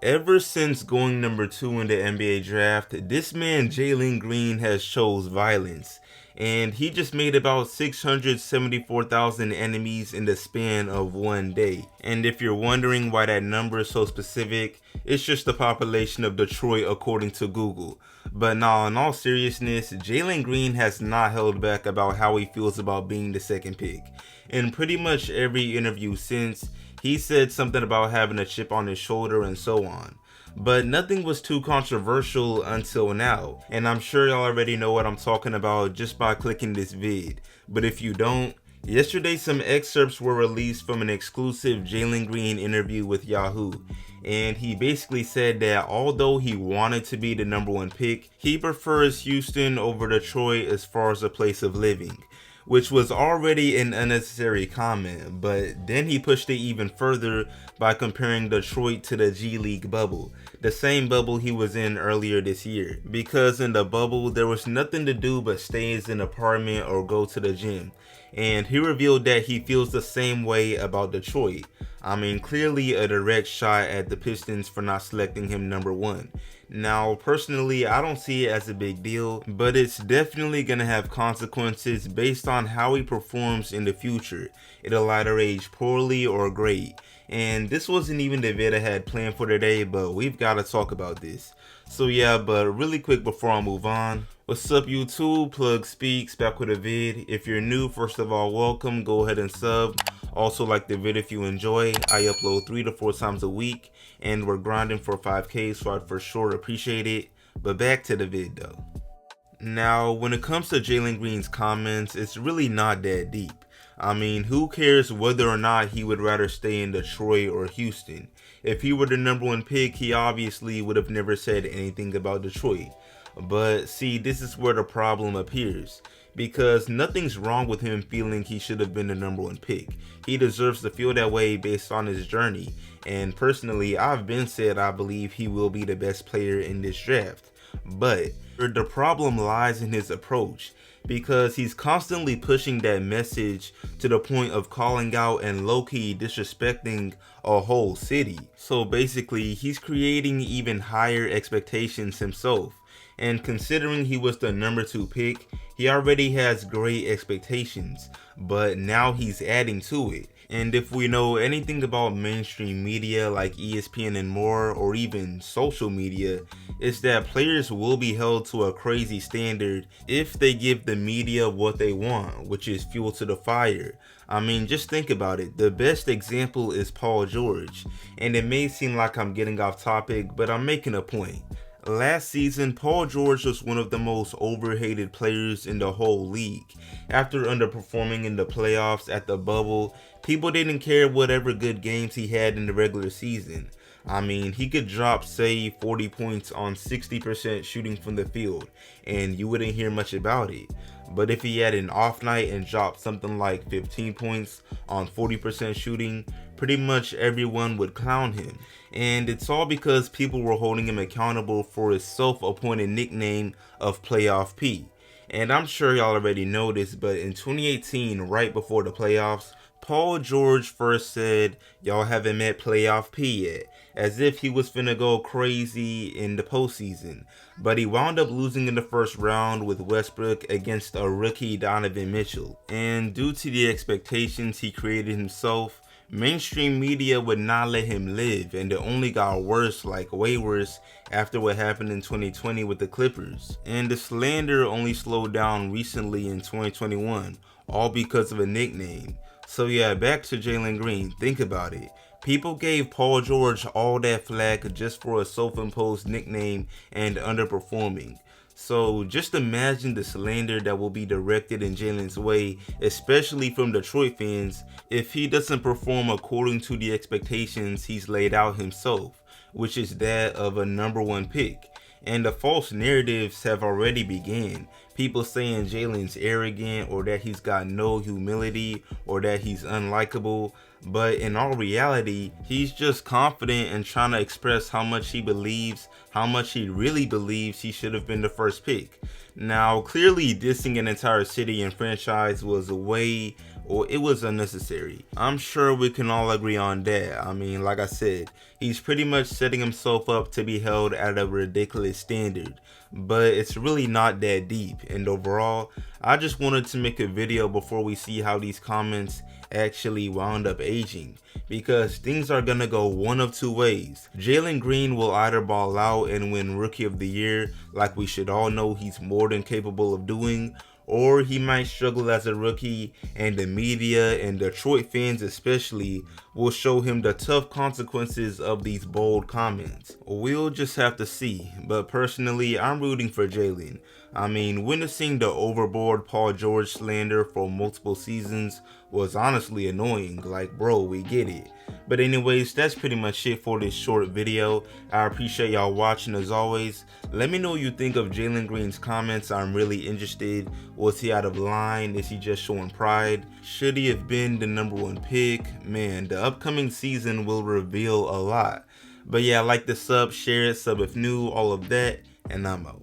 Ever since going number 2 in the NBA draft, this man Jalen Green has chose violence, and he just made about 674,000 enemies in the span of one day. And if you're wondering why that number is so specific, it's just the population of Detroit according to Google. But now, in all seriousness, Jalen Green has not held back about how he feels about being the second pick. In pretty much every interview since, he said something about having a chip on his shoulder and so on. But nothing was too controversial until now, and I'm sure y'all already know what I'm talking about just by clicking this vid. But if you don't, yesterday some excerpts were released from an exclusive Jalen Green interview with Yahoo, and he basically said that although he wanted to be the number 1 pick, he prefers Houston over Detroit as far as a place of living, which was already an unnecessary comment, but then he pushed it even further by comparing Detroit to the G League bubble, the same bubble he was in earlier this year, because in the bubble there was nothing to do but stay in an apartment or go to the gym, and he revealed that he feels the same way about Detroit. I mean, clearly a direct shot at the Pistons for not selecting him number 1. Now, personally, I don't see it as a big deal, but it's definitely going to have consequences based on how he performs in the future. It'll either age poorly or great. And this wasn't even the vid I had planned for today, but we've got to talk about this. So yeah, but really quick before I move on, what's up YouTube? Plug Speaks back with a vid. If you're new, first of all, welcome. Go ahead and sub. Also like the vid if you enjoy. I upload 3 to 4 times a week, and we're grinding for 5K, so I'd for sure appreciate it. But back to the vid though. Now, when it comes to Jalen Green's comments, it's really not that deep. I mean, who cares whether or not he would rather stay in Detroit or Houston? If he were the number 1 pick, he obviously would have never said anything about Detroit. But see, this is where the problem appears, because nothing's wrong with him feeling he should have been the number 1 pick. He deserves to feel that way based on his journey, and personally, I've been said I believe he will be the best player in this draft. But the problem lies in his approach, because he's constantly pushing that message to the point of calling out and low-key disrespecting a whole city. So basically, he's creating even higher expectations himself. And considering he was the number 2 pick, he already has great expectations, but now he's adding to it. And if we know anything about mainstream media like ESPN and more, or even social media, it's that players will be held to a crazy standard if they give the media what they want, which is fuel to the fire. I mean, just think about it. The best example is Paul George, and it may seem like I'm getting off topic, but I'm making a point. Last season, Paul George was one of the most overhated players in the whole league. After underperforming in the playoffs at the bubble, people didn't care whatever good games he had in the regular season. I mean, he could drop, say, 40 points on 60% shooting from the field, and you wouldn't hear much about it. But if he had an off night and dropped something like 15 points on 40% shooting, pretty much everyone would clown him. And it's all because people were holding him accountable for his self-appointed nickname of Playoff P. And I'm sure y'all already know this, but in 2018, right before the playoffs, Paul George first said, "Y'all haven't met Playoff P yet," as if he was finna go crazy in the postseason. But he wound up losing in the first round with Westbrook against a rookie Donovan Mitchell. And due to the expectations he created himself, mainstream media would not let him live, and it only got worse, like way worse, after what happened in 2020 with the Clippers. And the slander only slowed down recently in 2021, all because of a nickname. So yeah, back to Jalen Green. Think about it. People gave Paul George all that flack just for a self-imposed nickname and underperforming. So just imagine the slander that will be directed in Jalen's way, especially from Detroit fans, if he doesn't perform according to the expectations he's laid out himself, which is that of a number 1 pick. And the false narratives have already begun. People saying Jalen's arrogant, or that he's got no humility, or that he's unlikable. But in all reality, he's just confident and trying to express how much he believes, how much he really believes he should have been the first pick. Now, clearly dissing an entire city and franchise was way or it was unnecessary. I'm sure we can all agree on that. I mean, like I said, he's pretty much setting himself up to be held at a ridiculous standard, but it's really not that deep. And overall, I just wanted to make a video before we see how these comments actually wound up aging, because things are gonna go one of two ways. Jalen Green will either ball out and win Rookie of the Year, like we should all know he's more than capable of doing, or he might struggle as a rookie, and the media and Detroit fans especially will show him the tough consequences of these bold comments. We'll just have to see, but personally, I'm rooting for Jalen. I mean, witnessing the overboard Paul George slander for multiple seasons was honestly annoying. Like, bro, we get it. But anyways, that's pretty much it for this short video. I appreciate y'all watching as always. Let me know what you think of Jalen Green's comments. I'm really interested. Was he out of line? Is he just showing pride? Should he have been the #1 pick? Man, the upcoming season will reveal a lot. But yeah, like the sub, share it, sub if new, all of that, and I'm out.